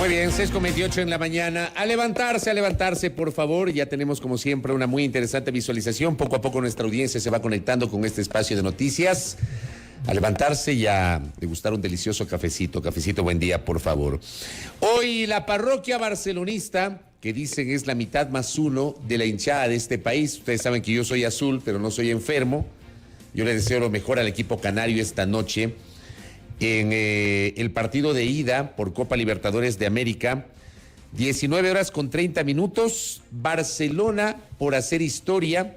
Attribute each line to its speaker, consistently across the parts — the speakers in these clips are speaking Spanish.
Speaker 1: Muy bien, 6:28 en la mañana. A levantarse, por favor. Ya tenemos, como siempre, una muy interesante visualización. Poco a poco nuestra audiencia se va conectando con este espacio de noticias. A levantarse y a degustar un delicioso cafecito. Cafecito, buen día, por favor. Hoy la parroquia barcelonista, que dicen es la mitad más uno de la hinchada de este país. Ustedes saben que yo soy azul, pero no soy enfermo. Yo le deseo lo mejor al equipo canario esta noche. En el partido de ida por Copa Libertadores de América, 19:30, Barcelona por hacer historia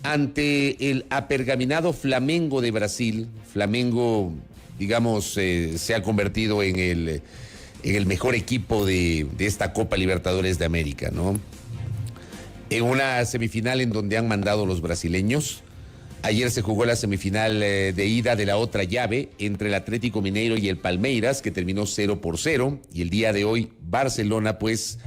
Speaker 1: ante el apergaminado Flamengo de Brasil. Flamengo, digamos, se ha convertido en el mejor equipo de esta Copa Libertadores de América, ¿no? En una semifinal en donde han mandado los brasileños. Ayer se jugó la semifinal de ida de la otra llave entre el Atlético Mineiro y el Palmeiras, que terminó 0-0. Y el día de hoy, Barcelona, pues,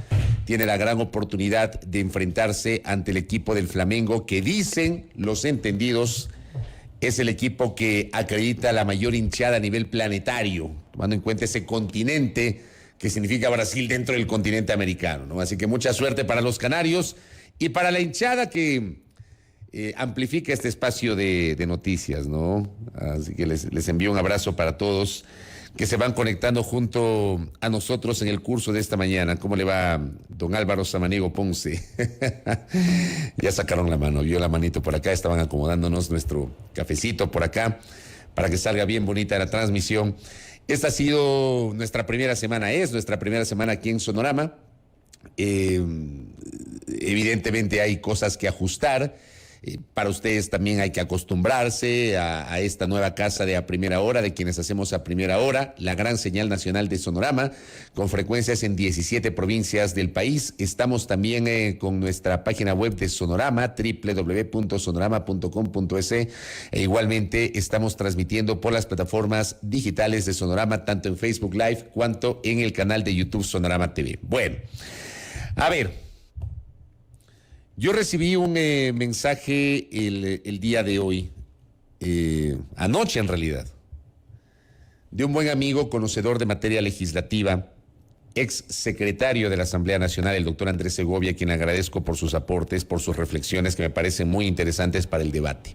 Speaker 1: tiene la gran oportunidad de enfrentarse ante el equipo del Flamengo, que dicen los entendidos es el equipo que acredita la mayor hinchada a nivel planetario, tomando en cuenta ese continente que significa Brasil dentro del continente americano, ¿no? Así que mucha suerte para los canarios y para la hinchada que amplifica este espacio de noticias, ¿no? Así que les envío un abrazo para todos que se van conectando junto a nosotros en el curso de esta mañana. ¿Cómo le va don Álvaro Samaniego Ponce? Ya sacaron la mano, vio la manito por acá, estaban acomodándonos nuestro cafecito por acá para que salga bien bonita la transmisión. Esta ha sido nuestra primera semana, es nuestra primera semana aquí en Sonorama. Evidentemente hay cosas que ajustar. Para ustedes también hay que acostumbrarse a esta nueva casa de A Primera Hora, de quienes hacemos A Primera Hora, la gran señal nacional de Sonorama, con frecuencias en 17 provincias del país. Estamos también con nuestra página web de Sonorama, www.sonorama.com.es, e igualmente estamos transmitiendo por las plataformas digitales de Sonorama, tanto en Facebook Live cuanto en el canal de YouTube Sonorama TV. Bueno, a ver. Yo recibí un mensaje el día de hoy, anoche en realidad, de un buen amigo, conocedor de materia legislativa, ex secretario de la Asamblea Nacional, el doctor Andrés Segovia, a quien agradezco por sus aportes, por sus reflexiones que me parecen muy interesantes para el debate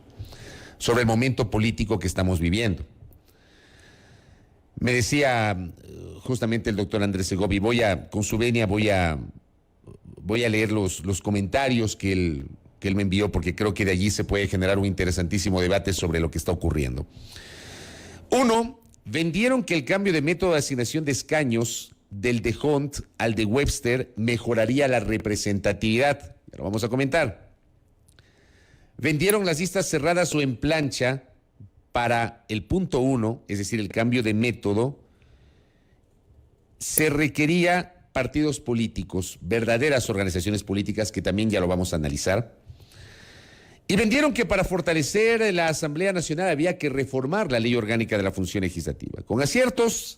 Speaker 1: sobre el momento político que estamos viviendo. Me decía justamente el doctor Andrés Segovia, con su venia voy a leer los comentarios que él me envió, porque creo que de allí se puede generar un interesantísimo debate sobre lo que está ocurriendo. Uno, vendieron que el cambio de método de asignación de escaños del de Hunt al de Webster mejoraría la representatividad. Ya lo vamos a comentar. Vendieron las listas cerradas o en plancha para el punto 1, es decir, el cambio de método. Se requería partidos políticos, verdaderas organizaciones políticas, que también ya lo vamos a analizar. Y vendieron que para fortalecer la Asamblea Nacional había que reformar la Ley Orgánica de la Función Legislativa. Con aciertos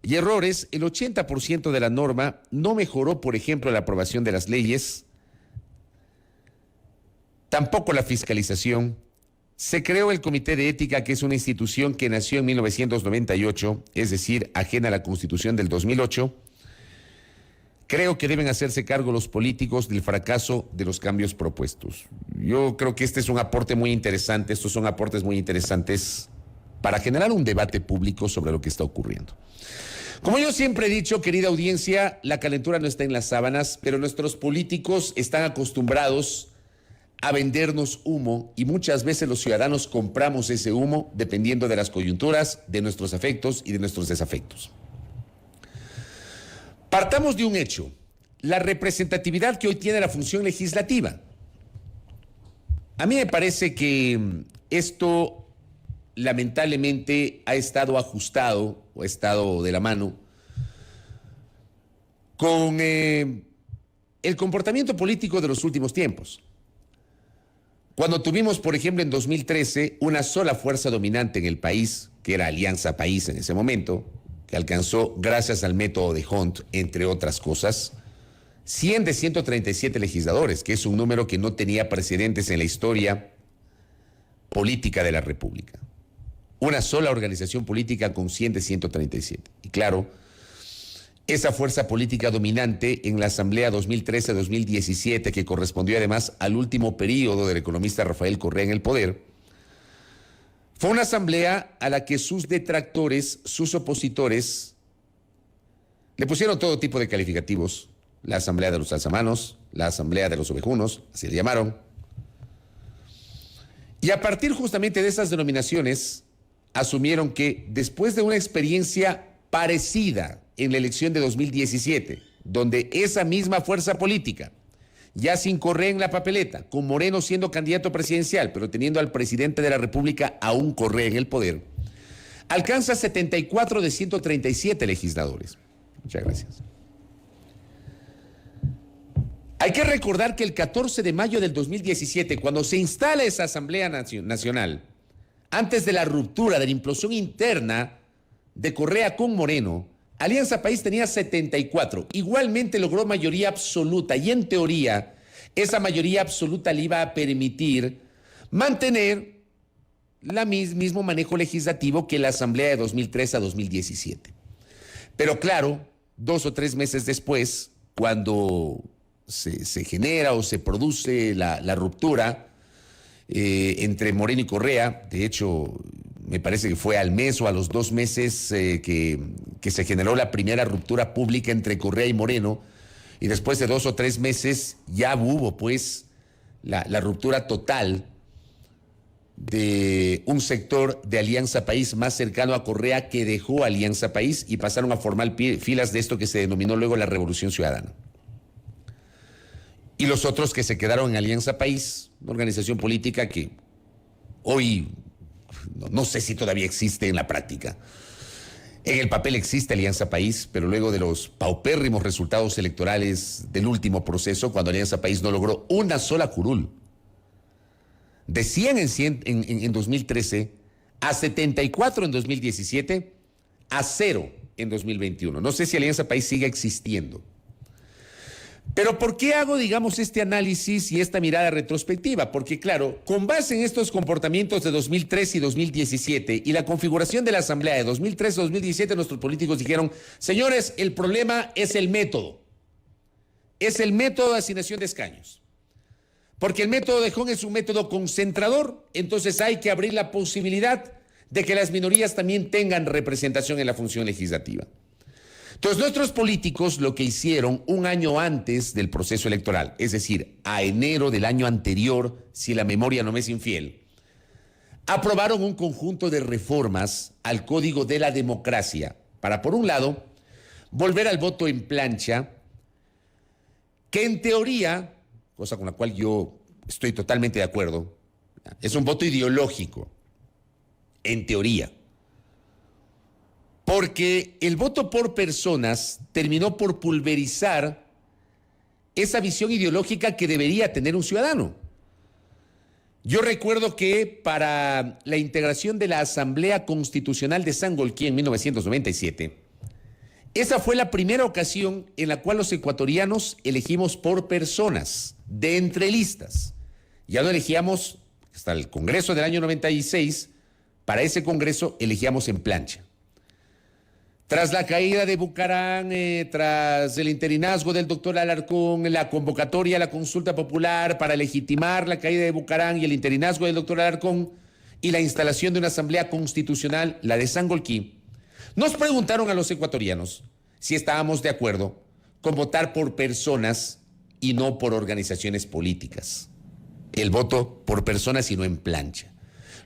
Speaker 1: y errores, el 80% de la norma no mejoró, por ejemplo, la aprobación de las leyes, tampoco la fiscalización. Se creó el Comité de Ética, que es una institución que nació en 1998, es decir, ajena a la Constitución del 2008. Creo que deben hacerse cargo los políticos del fracaso de los cambios propuestos. Yo creo que este es un aporte muy interesante, estos son aportes muy interesantes para generar un debate público sobre lo que está ocurriendo. Como yo siempre he dicho, querida audiencia, la calentura no está en las sábanas, pero nuestros políticos están acostumbrados a vendernos humo y muchas veces los ciudadanos compramos ese humo dependiendo de las coyunturas, de nuestros afectos y de nuestros desafectos. Partamos de un hecho, la representatividad que hoy tiene la función legislativa. A mí me parece que esto lamentablemente ha estado ajustado o ha estado de la mano con el comportamiento político de los últimos tiempos. Cuando tuvimos, por ejemplo, en 2013, una sola fuerza dominante en el país, que era Alianza País en ese momento, que alcanzó, gracias al método de Hunt, entre otras cosas, 100 de 137 legisladores, que es un número que no tenía precedentes en la historia política de la República. Una sola organización política con 100 de 137. Y claro, esa fuerza política dominante en la Asamblea 2013-2017, que correspondió además al último periodo del economista Rafael Correa en el poder, fue una asamblea a la que sus detractores, sus opositores, le pusieron todo tipo de calificativos. La asamblea de los alzamanos, la asamblea de los ovejunos, así le llamaron. Y a partir justamente de esas denominaciones, asumieron que después de una experiencia parecida en la elección de 2017, donde esa misma fuerza política, ya sin Correa en la papeleta, con Moreno siendo candidato presidencial, pero teniendo al presidente de la República aún Correa en el poder, alcanza 74 de 137 legisladores. Muchas gracias. Hay que recordar que el 14 de mayo del 2017, cuando se instala esa Asamblea Nacional, antes de la ruptura, de la implosión interna de Correa con Moreno, Alianza País tenía 74. Igualmente logró mayoría absoluta y en teoría esa mayoría absoluta le iba a permitir mantener el mismo manejo legislativo que la Asamblea de 2003 a 2017. Pero claro, 2 o 3 meses después, cuando se genera o se produce la ruptura entre Moreno y Correa, de hecho, me parece que fue al mes o a los 2 meses que se generó la primera ruptura pública entre Correa y Moreno, y después de 2 o 3 meses ya hubo pues la ruptura total de un sector de Alianza País más cercano a Correa que dejó Alianza País y pasaron a formar filas de esto que se denominó luego la Revolución Ciudadana. Y los otros que se quedaron en Alianza País, una organización política que hoy no sé si todavía existe en la práctica. En el papel existe Alianza País, pero luego de los paupérrimos resultados electorales del último proceso, cuando Alianza País no logró una sola curul, de 100 en 2013, a 74 en 2017, a 0 en 2021. No sé si Alianza País sigue existiendo. Pero ¿por qué hago, digamos, este análisis y esta mirada retrospectiva? Porque, claro, con base en estos comportamientos de 2003 y 2017 y la configuración de la Asamblea de 2003 y 2017, nuestros políticos dijeron, señores, el problema es el método. Es el método de asignación de escaños. Porque el método de Hong es un método concentrador, entonces hay que abrir la posibilidad de que las minorías también tengan representación en la función legislativa. Entonces, nuestros políticos lo que hicieron un año antes del proceso electoral, es decir, a enero del año anterior, si la memoria no me es infiel, aprobaron un conjunto de reformas al Código de la Democracia para, por un lado, volver al voto en plancha, que en teoría, cosa con la cual yo estoy totalmente de acuerdo, es un voto ideológico, en teoría. Porque el voto por personas terminó por pulverizar esa visión ideológica que debería tener un ciudadano. Yo recuerdo que para la integración de la Asamblea Constitucional de Sangolquí en 1997, esa fue la primera ocasión en la cual los ecuatorianos elegimos por personas, de entre listas. Ya no elegíamos, hasta el Congreso del año 96, para ese Congreso elegíamos en plancha. Tras la caída de Bucarán, tras el interinazgo del doctor Alarcón, la convocatoria a la consulta popular para legitimar la caída de Bucarán y el interinazgo del doctor Alarcón y la instalación de una asamblea constitucional, la de Sangolquí, nos preguntaron a los ecuatorianos si estábamos de acuerdo con votar por personas y no por organizaciones políticas. El voto por personas y no en plancha.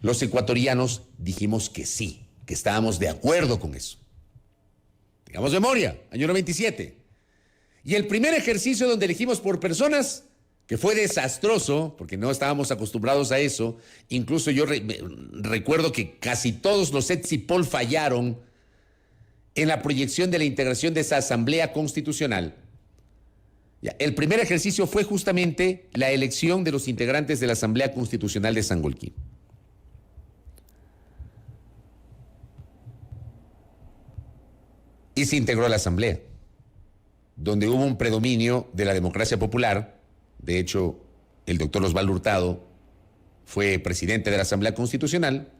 Speaker 1: Los ecuatorianos dijimos que sí, que estábamos de acuerdo con eso. Digamos memoria, año 97. Y el primer ejercicio donde elegimos por personas, que fue desastroso, porque no estábamos acostumbrados a eso, incluso yo recuerdo que casi todos los Exipol fallaron en la proyección de la integración de esa asamblea constitucional. El primer ejercicio fue justamente la elección de los integrantes de la Asamblea Constitucional de Sangolquí. Y se integró a la Asamblea, donde hubo un predominio de la democracia popular. De hecho, el doctor Osvaldo Hurtado fue presidente de la Asamblea Constitucional,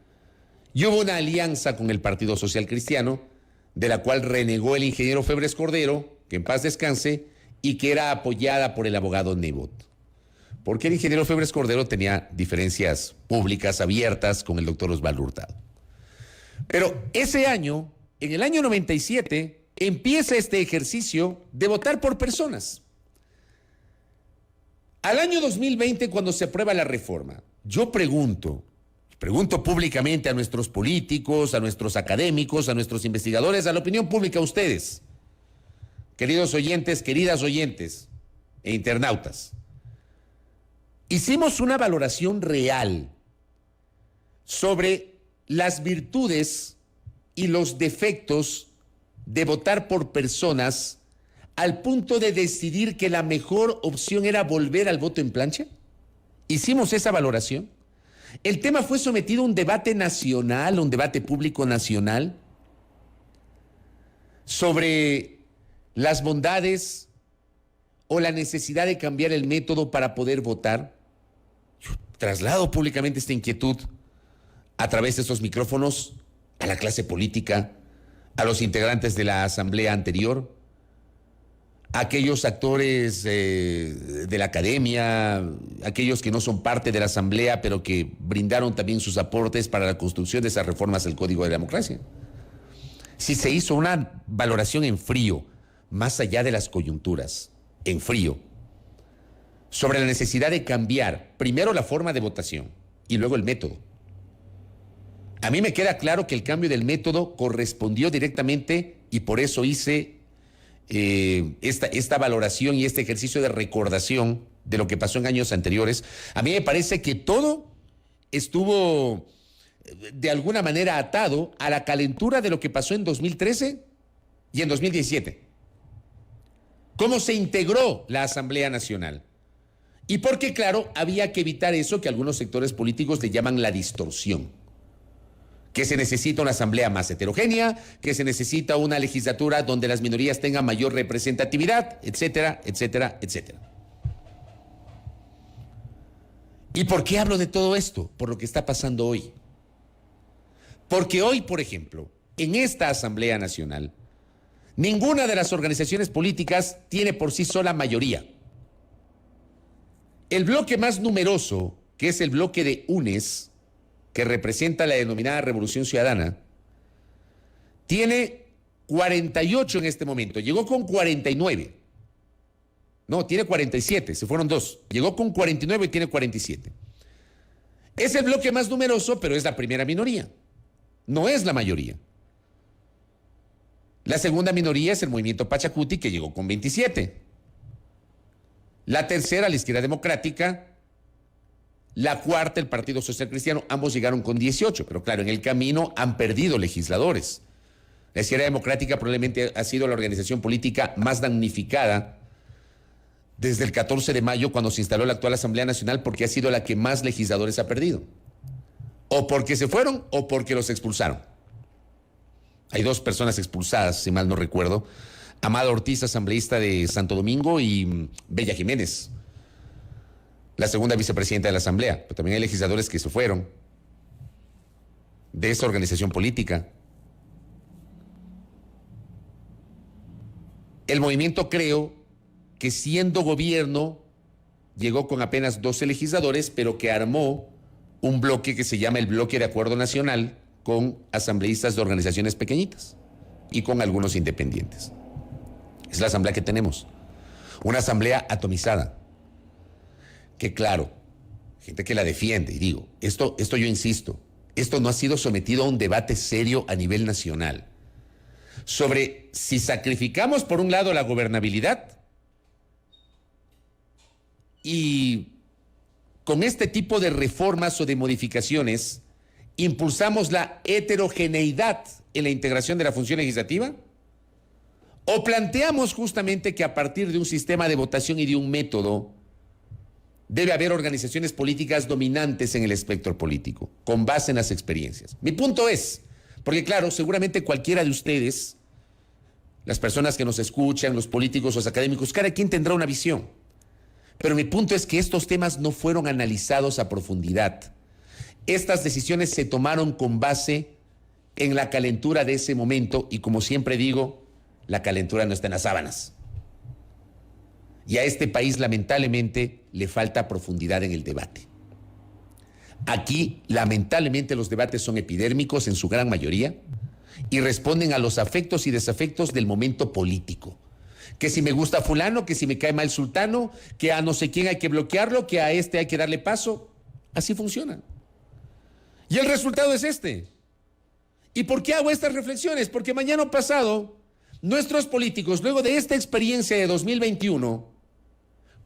Speaker 1: y hubo una alianza con el Partido Social Cristiano, de la cual renegó el ingeniero Febres Cordero, que en paz descanse, y que era apoyada por el abogado Nebot. Porque el ingeniero Febres Cordero tenía diferencias públicas abiertas con el doctor Osvaldo Hurtado. Pero ese año, en el año 97, empieza este ejercicio de votar por personas. Al año 2020, cuando se aprueba la reforma, yo pregunto públicamente a nuestros políticos, a nuestros académicos, a nuestros investigadores, a la opinión pública, a ustedes, queridos oyentes, queridas oyentes e internautas. Hicimos una valoración real sobre las virtudes y los defectos de votar por personas al punto de decidir que la mejor opción era volver al voto en plancha. Hicimos esa valoración. El tema fue sometido a un debate nacional, un debate público nacional, sobre las bondades o la necesidad de cambiar el método para poder votar. Yo traslado públicamente esta inquietud a través de estos micrófonos a la clase política, a los integrantes de la asamblea anterior, a aquellos actores de la academia, aquellos que no son parte de la asamblea, pero que brindaron también sus aportes para la construcción de esas reformas al Código de la Democracia. Si se hizo una valoración en frío, más allá de las coyunturas, en frío, sobre la necesidad de cambiar primero la forma de votación y luego el método. A mí me queda claro que el cambio del método correspondió directamente y por eso hice esta valoración y este ejercicio de recordación de lo que pasó en años anteriores. A mí me parece que todo estuvo de alguna manera atado a la calentura de lo que pasó en 2013 y en 2017. Cómo se integró la Asamblea Nacional. Y porque, claro, había que evitar eso que algunos sectores políticos le llaman la distorsión. Que se necesita una asamblea más heterogénea, que se necesita una legislatura donde las minorías tengan mayor representatividad, etcétera, etcétera, etcétera. ¿Y por qué hablo de todo esto? Por lo que está pasando hoy. Porque hoy, por ejemplo, en esta Asamblea Nacional, ninguna de las organizaciones políticas tiene por sí sola mayoría. El bloque más numeroso, que es el bloque de UNES, que representa la denominada Revolución Ciudadana, tiene 48 en este momento. Llegó con 49. No, tiene 47, se fueron dos. Llegó con 49 y tiene 47. Es el bloque más numeroso, pero es la primera minoría. No es la mayoría. La segunda minoría es el movimiento Pachacuti, que llegó con 27. La tercera, la Izquierda Democrática. La cuarta, el Partido Social Cristiano. Ambos llegaron con 18, pero claro, en el camino han perdido legisladores. La Izquierda Democrática probablemente ha sido la organización política más damnificada desde el 14 de mayo, cuando se instaló la actual Asamblea Nacional, porque ha sido la que más legisladores ha perdido. O porque se fueron o porque los expulsaron. Hay dos personas expulsadas, si mal no recuerdo. Amado Ortiz, asambleísta de Santo Domingo, y Bella Jiménez, la segunda vicepresidenta de la Asamblea. Pero también hay legisladores que se fueron de esa organización política. El movimiento, creo que siendo gobierno, llegó con apenas 12 legisladores, pero que armó un bloque que se llama el Bloque de Acuerdo Nacional, con asambleístas de organizaciones pequeñitas y con algunos independientes. Es la asamblea que tenemos. Una asamblea atomizada. Que claro, gente que la defiende, y digo, esto yo insisto, esto no ha sido sometido a un debate serio a nivel nacional sobre si sacrificamos por un lado la gobernabilidad y con este tipo de reformas o de modificaciones impulsamos la heterogeneidad en la integración de la función legislativa, o planteamos justamente que a partir de un sistema de votación y de un método debe haber organizaciones políticas dominantes en el espectro político, con base en las experiencias. Mi punto es, porque claro, seguramente cualquiera de ustedes, las personas que nos escuchan, los políticos, los académicos, cada quien tendrá una visión. Pero mi punto es que estos temas no fueron analizados a profundidad. Estas decisiones se tomaron con base en la calentura de ese momento, y como siempre digo, la calentura no está en las sábanas. Y a este país, lamentablemente, le falta profundidad en el debate. Aquí, lamentablemente, los debates son epidérmicos en su gran mayoría y responden a los afectos y desafectos del momento político. Que si me gusta fulano, que si me cae mal sultano, que a no sé quién hay que bloquearlo, que a este hay que darle paso. Así funciona. Y el resultado es este. ¿Y por qué hago estas reflexiones? Porque mañana pasado, nuestros políticos, luego de esta experiencia de 2021,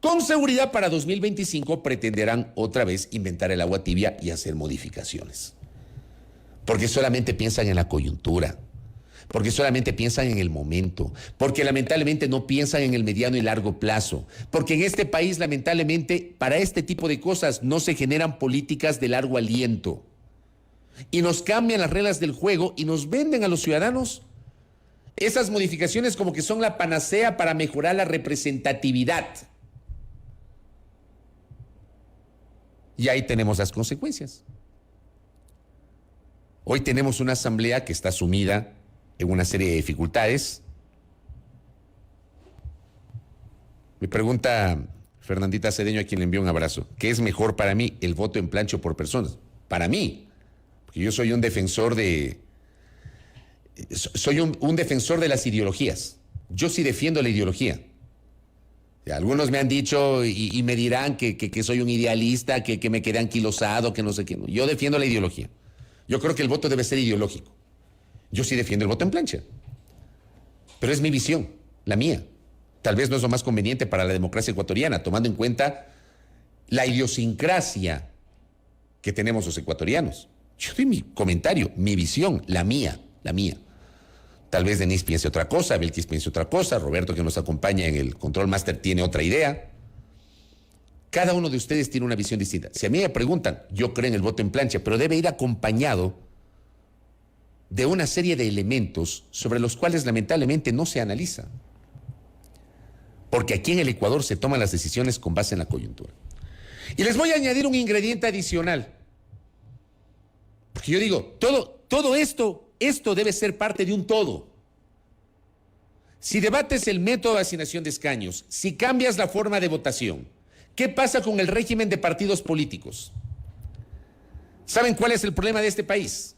Speaker 1: con seguridad para 2025 pretenderán otra vez inventar el agua tibia y hacer modificaciones. Porque solamente piensan en la coyuntura, porque solamente piensan en el momento, porque lamentablemente no piensan en el mediano y largo plazo, porque en este país lamentablemente para este tipo de cosas no se generan políticas de largo aliento. Y nos cambian las reglas del juego y nos venden a los ciudadanos esas modificaciones como que son la panacea para mejorar la representatividad. Y ahí tenemos las consecuencias. Hoy tenemos una asamblea que está sumida en una serie de dificultades. Me pregunta Fernandita Cedeño, a quien le envío un abrazo, ¿qué es mejor para mí, el voto en plancha o por personas? Para mí, porque yo soy un defensor un defensor de las ideologías. Yo sí defiendo la ideología. Algunos me han dicho y me dirán que soy un idealista, que me quedé anquilosado, que no sé qué. Yo defiendo la ideología. Yo creo que el voto debe ser ideológico. Yo sí defiendo el voto en plancha. Pero es mi visión, la mía. Tal vez no es lo más conveniente para la democracia ecuatoriana, tomando en cuenta la idiosincrasia que tenemos los ecuatorianos. Yo doy mi comentario, mi visión, la mía, la mía. Tal vez Denise piense otra cosa, Belkis piense otra cosa, Roberto, que nos acompaña en el Control Master, tiene otra idea. Cada uno de ustedes tiene una visión distinta. Si a mí me preguntan, yo creo en el voto en plancha, pero debe ir acompañado de una serie de elementos sobre los cuales lamentablemente no se analiza. Porque aquí en el Ecuador se toman las decisiones con base en la coyuntura. Y les voy a añadir un ingrediente adicional. Porque yo digo, todo esto debe ser parte de un todo. Si debates el método de asignación de escaños, si cambias la forma de votación, ¿qué pasa con el régimen de partidos políticos? ¿Saben cuál es el problema de este país?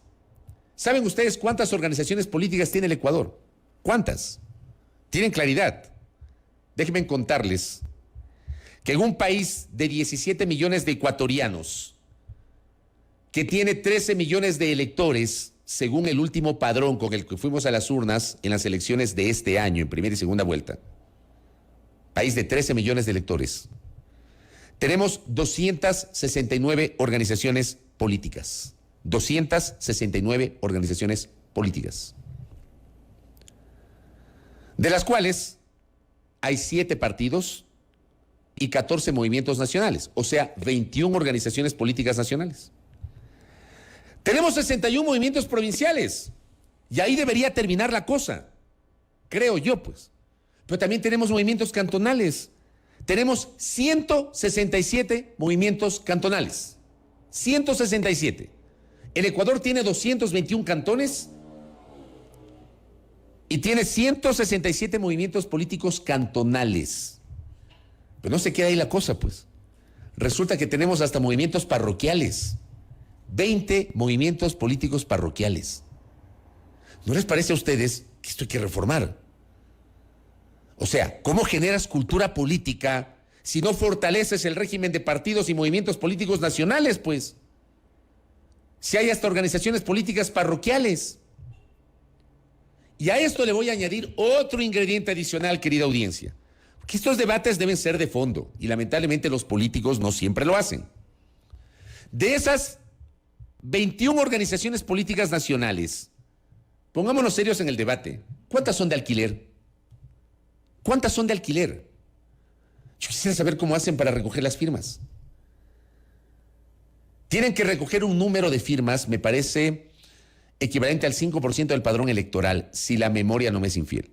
Speaker 1: ¿Saben ustedes cuántas organizaciones políticas tiene el Ecuador? ¿Cuántas? ¿Tienen claridad? Déjenme contarles que en un país de 17 millones de ecuatorianos, que tiene 13 millones de electores, según el último padrón con el que fuimos a las urnas en las elecciones de este año, en primera y segunda vuelta, país de 13 millones de electores, tenemos 269 organizaciones políticas. 269 organizaciones políticas. De las cuales hay 7 partidos y 14 movimientos nacionales, o sea, 21 organizaciones políticas nacionales. Tenemos 61 movimientos provinciales y ahí debería terminar la cosa, creo yo, pues. Pero también tenemos movimientos cantonales. Tenemos 167 movimientos cantonales. 167. El Ecuador tiene 221 cantones y tiene 167 movimientos políticos cantonales. Pero no se queda ahí la cosa, pues. Resulta que tenemos hasta movimientos parroquiales. 20 movimientos políticos parroquiales. ¿No les parece a ustedes que esto hay que reformar? O sea, ¿cómo generas cultura política si no fortaleces el régimen de partidos y movimientos políticos nacionales, pues? Si hay hasta organizaciones políticas parroquiales. Y a esto le voy a añadir otro ingrediente adicional, querida audiencia. Porque estos debates deben ser de fondo y lamentablemente los políticos no siempre lo hacen. De esas 21 organizaciones políticas nacionales, pongámonos serios en el debate, ¿cuántas son de alquiler? ¿Cuántas son de alquiler? Yo quisiera saber cómo hacen para recoger las firmas. Tienen que recoger un número de firmas, me parece equivalente al 5% del padrón electoral, si la memoria no me es infiel.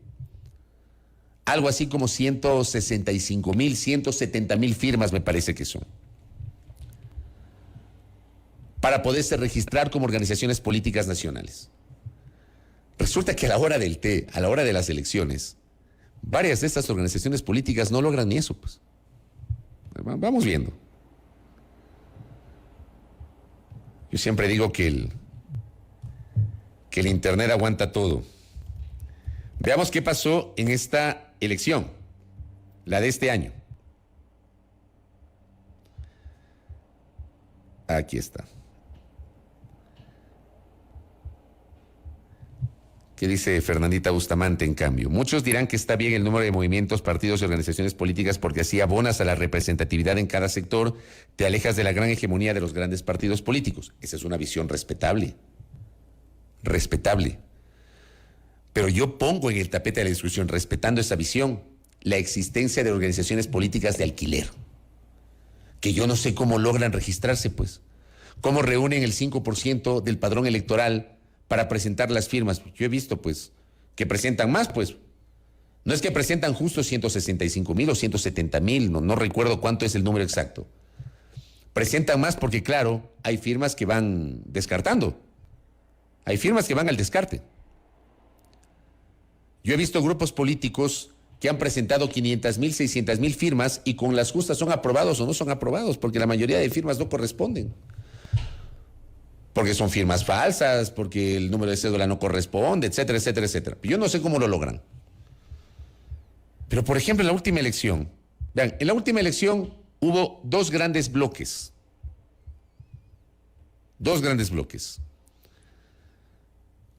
Speaker 1: Algo así como 165,000, 170,000 firmas me parece que son. Para poderse registrar como organizaciones políticas nacionales. resulta que a la hora del té, a la hora de las elecciones, varias de estas organizaciones políticas no logran ni eso, pues. Vamos viendo. Yo siempre digo que el Internet aguanta todo. Veamos qué pasó en esta elección, la de este año. Aquí está. ¿Qué dice Fernandita Bustamante, en cambio? Muchos dirán que está bien el número de movimientos, partidos y organizaciones políticas porque así abonas a la representatividad en cada sector, te alejas de la gran hegemonía de los grandes partidos políticos. Esa es una visión respetable. Respetable. Pero yo pongo en el tapete de la discusión, respetando esa visión, la existencia de organizaciones políticas de alquiler, que yo no sé cómo logran registrarse, pues. ¿Cómo reúnen el 5% del padrón electoral para presentar las firmas? Yo he visto, pues, que presentan más, pues. No es que presentan justo 165,000 o 170,000, no recuerdo cuánto es el número exacto. Presentan más porque, claro, hay firmas que van descartando. Hay firmas que van al descarte. Yo he visto grupos políticos que han presentado 500,000, 600,000 firmas y con las justas son aprobados o no son aprobados, porque la mayoría de firmas no corresponden. Porque son firmas falsas, porque el número de cédula no corresponde, etcétera, etcétera, etcétera. Yo no sé cómo lo logran. Pero, por ejemplo, en la última elección, vean, en la última elección hubo dos grandes bloques. Dos grandes bloques.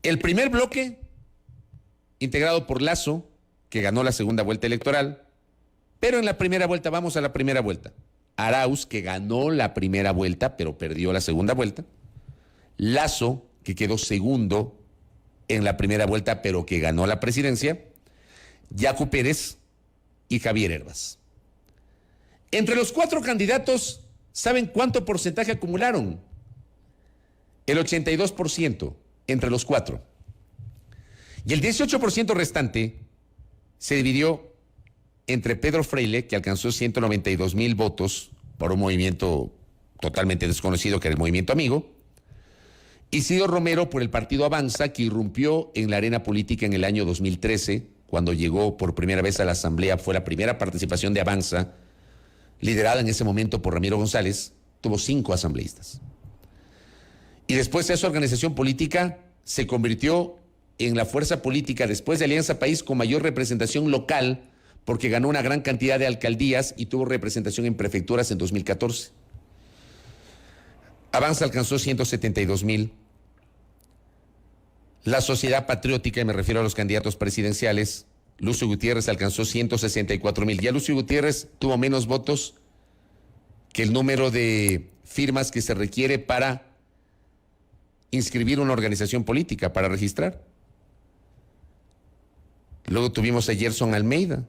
Speaker 1: El primer bloque, integrado por Lasso, que ganó la segunda vuelta electoral, pero en la primera vuelta, vamos a la primera vuelta. Arauz, que ganó la primera vuelta, pero perdió la segunda vuelta. Lasso, que quedó segundo en la primera vuelta, pero que ganó la presidencia. Yacu Pérez y Javier Hervas. Entre los cuatro candidatos, ¿saben cuánto porcentaje acumularon? El 82% entre los cuatro. Y el 18% restante se dividió entre Pedro Freile, que alcanzó 192,000 votos por un movimiento totalmente desconocido que era el Movimiento Amigo, y Ciro Romero por el partido Avanza, que irrumpió en la arena política en el año 2013, cuando llegó por primera vez a la Asamblea. Fue la primera participación de Avanza, liderada en ese momento por Ramiro González. Tuvo 5 asambleístas. Y después esa organización política se convirtió en la fuerza política después de Alianza País con mayor representación local, porque ganó una gran cantidad de alcaldías y tuvo representación en prefecturas en 2014. Avanza alcanzó 172,000. La Sociedad Patriótica, y me refiero a los candidatos presidenciales, Lucio Gutiérrez alcanzó 164,000. Ya Lucio Gutiérrez tuvo menos votos que el número de firmas que se requiere para inscribir una organización política, para registrar. Luego tuvimos a Gerson Almeida,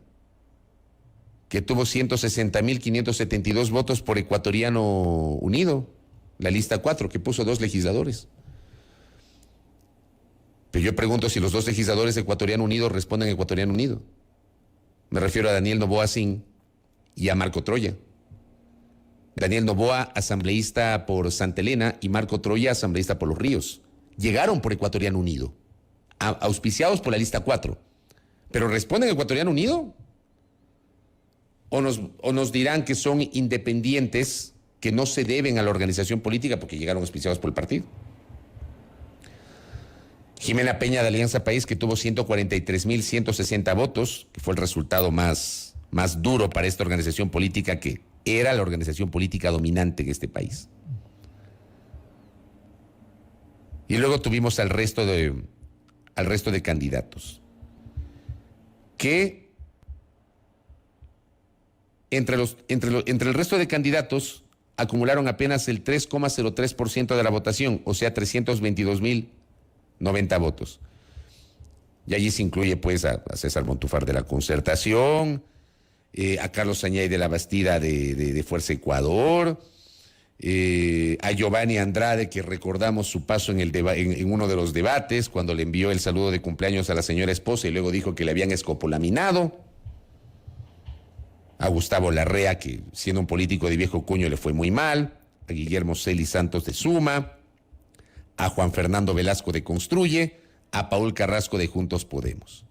Speaker 1: que tuvo 160,572 votos por Ecuatoriano Unido, la lista 4, que puso 2 legisladores. Pero yo pregunto si los 2 legisladores de Ecuatoriano Unido responden a Ecuatoriano Unido. Me refiero a Daniel Noboa Sin y a Marco Troya. Daniel Noboa, asambleísta por Santa Elena, y Marco Troya, asambleísta por Los Ríos. Llegaron por Ecuatoriano Unido, auspiciados por la lista 4. ¿Pero responden a Ecuatoriano Unido? ¿O nos dirán que son independientes, que no se deben a la organización política porque llegaron auspiciados por el partido? Jimena Peña de Alianza País, que tuvo 143,160 votos, que fue el resultado más duro para esta organización política, que era la organización política dominante en este país. Y luego tuvimos al resto de candidatos, que entre el resto de candidatos acumularon apenas el 3,03% de la votación, o sea, 322,090 votos. Y allí se incluye, pues, a César Montúfar de la Concertación, a Carlos Añay de la Bastida de Fuerza Ecuador, a Giovanni Andrade, que recordamos su paso en uno de los debates, cuando le envió el saludo de cumpleaños a la señora esposa y luego dijo que le habían escopolaminado. A Gustavo Larrea, que siendo un político de viejo cuño le fue muy mal. A Guillermo Celis Santos de Suma. A Juan Fernando Velasco de Construye. a Paul Carrasco de Juntos Podemos.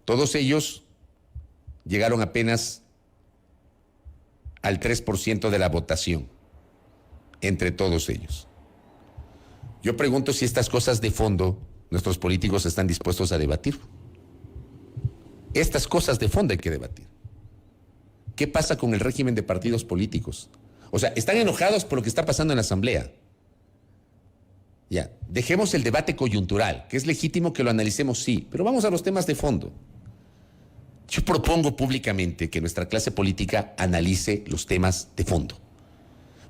Speaker 1: Todos ellos llegaron apenas al 3% de la votación, entre todos ellos. Yo pregunto si estas cosas de fondo nuestros políticos están dispuestos a debatir. Estas cosas de fondo hay que debatir. ¿Qué pasa con el régimen de partidos políticos? O sea, están enojados por lo que está pasando en la Asamblea. Ya, dejemos el debate coyuntural, que es legítimo que lo analicemos, sí, pero vamos a los temas de fondo. Yo propongo públicamente que nuestra clase política analice los temas de fondo.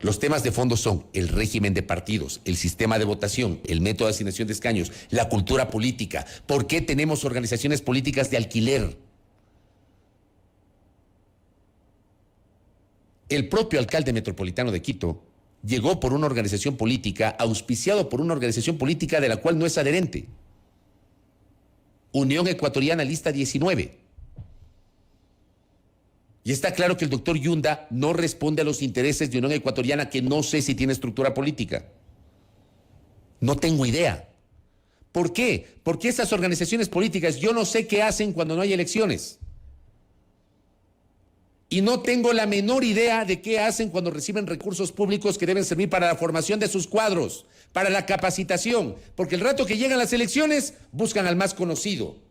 Speaker 1: Los temas de fondo son el régimen de partidos, el sistema de votación, el método de asignación de escaños, la cultura política. ¿Por qué tenemos organizaciones políticas de alquiler? El propio alcalde metropolitano de Quito llegó por una organización política, auspiciado por una organización política de la cual no es adherente. Unión Ecuatoriana Lista 19. Y está claro que el doctor Yunda no responde a los intereses de Unión Ecuatoriana, que no sé si tiene estructura política. No tengo idea. ¿Por qué? Porque esas organizaciones políticas yo no sé qué hacen cuando no hay elecciones. Y no tengo la menor idea de qué hacen cuando reciben recursos públicos que deben servir para la formación de sus cuadros, para la capacitación, porque el rato que llegan las elecciones buscan al más conocido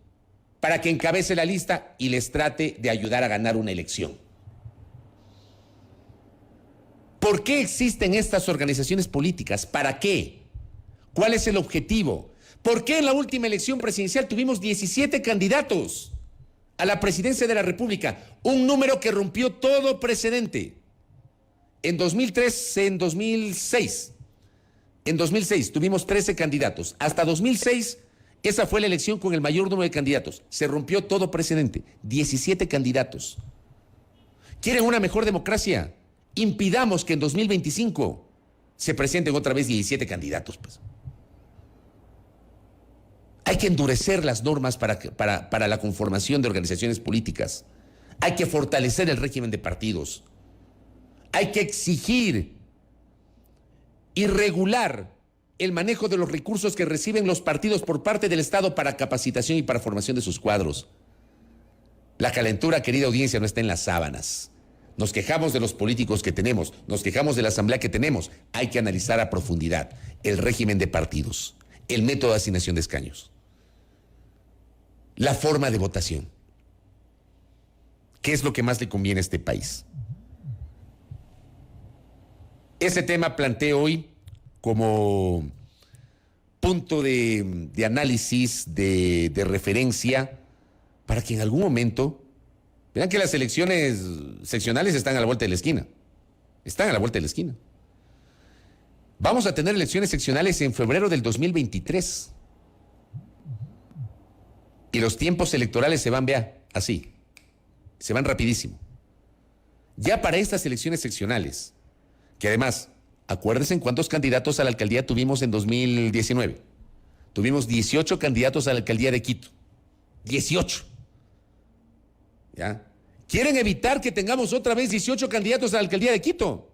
Speaker 1: para que encabece la lista y les trate de ayudar a ganar una elección. ¿Por qué existen estas organizaciones políticas? ¿Para qué? ¿Cuál es el objetivo? ¿Por qué en la última elección presidencial tuvimos 17 candidatos a la presidencia de la República? Un número que rompió todo precedente. En 2006 tuvimos 13 candidatos. Hasta 2006, esa fue la elección con el mayor número de candidatos. Se rompió todo precedente. 17 candidatos. ¿Quieren una mejor democracia? Impidamos que en 2025 se presenten otra vez 17 candidatos, pues. Hay que endurecer las normas para la conformación de organizaciones políticas. Hay que fortalecer el régimen de partidos. Hay que exigir y regular el manejo de los recursos que reciben los partidos por parte del Estado para capacitación y para formación de sus cuadros. La calentura, querida audiencia, no está en las sábanas. Nos quejamos de los políticos que tenemos, nos quejamos de la asamblea que tenemos. Hay que analizar a profundidad el régimen de partidos, el método de asignación de escaños, la forma de votación. ¿Qué es lo que más le conviene a este país? Ese tema planteo hoy como punto de análisis, de referencia, para que en algún momento, vean que las elecciones seccionales están a la vuelta de la esquina. Están a la vuelta de la esquina. Vamos a tener elecciones seccionales en febrero del 2023. Y los tiempos electorales se van, vea, así. Se van rapidísimo. Ya para estas elecciones seccionales, que además, acuérdense en cuántos candidatos a la alcaldía tuvimos en 2019. Tuvimos 18 candidatos a la alcaldía de Quito. 18. ¿Ya? ¿Quieren evitar que tengamos otra vez 18 candidatos a la alcaldía de Quito?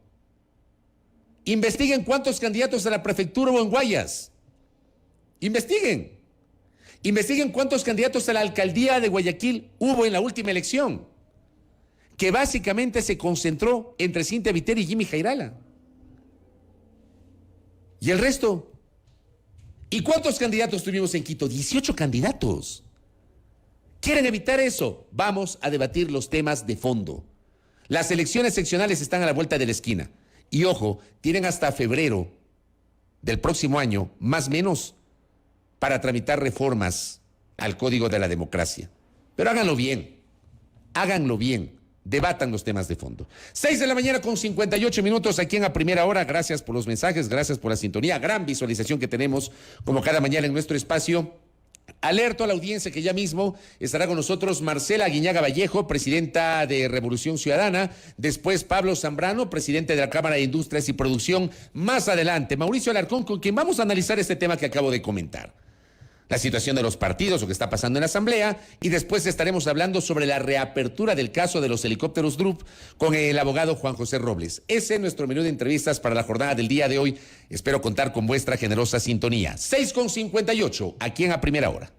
Speaker 1: Investiguen cuántos candidatos a la prefectura hubo en Guayas. Investiguen. Investiguen cuántos candidatos a la alcaldía de Guayaquil hubo en la última elección, que básicamente se concentró entre Cintia Viteri y Jimmy Jairala. ¿Y el resto? ¿Y cuántos candidatos tuvimos en Quito? 18 candidatos. ¿Quieren evitar eso? Vamos a debatir los temas de fondo. Las elecciones seccionales están a la vuelta de la esquina. Y ojo, tienen hasta febrero del próximo año, más o menos, para tramitar reformas al Código de la Democracia. Pero háganlo bien, debatan los temas de fondo. 6:58 a.m. aquí en A Primera Hora. Gracias por los mensajes, gracias por la sintonía, gran visualización que tenemos como cada mañana en nuestro espacio. Alerto a la audiencia que ya mismo estará con nosotros Marcela Aguiñaga Vallejo, presidenta de Revolución Ciudadana, después Pablo Zambrano, presidente de la Cámara de Industrias y Producción, más adelante Mauricio Alarcón, con quien vamos a analizar este tema que acabo de comentar. la situación de los partidos, lo que está pasando en la Asamblea, y después estaremos hablando sobre la reapertura del caso de los helicópteros Drup con el abogado Juan José Robles. Ese es nuestro menú de entrevistas para la jornada del día de hoy. Espero contar con vuestra generosa sintonía. 6:58, aquí en A Primera Hora.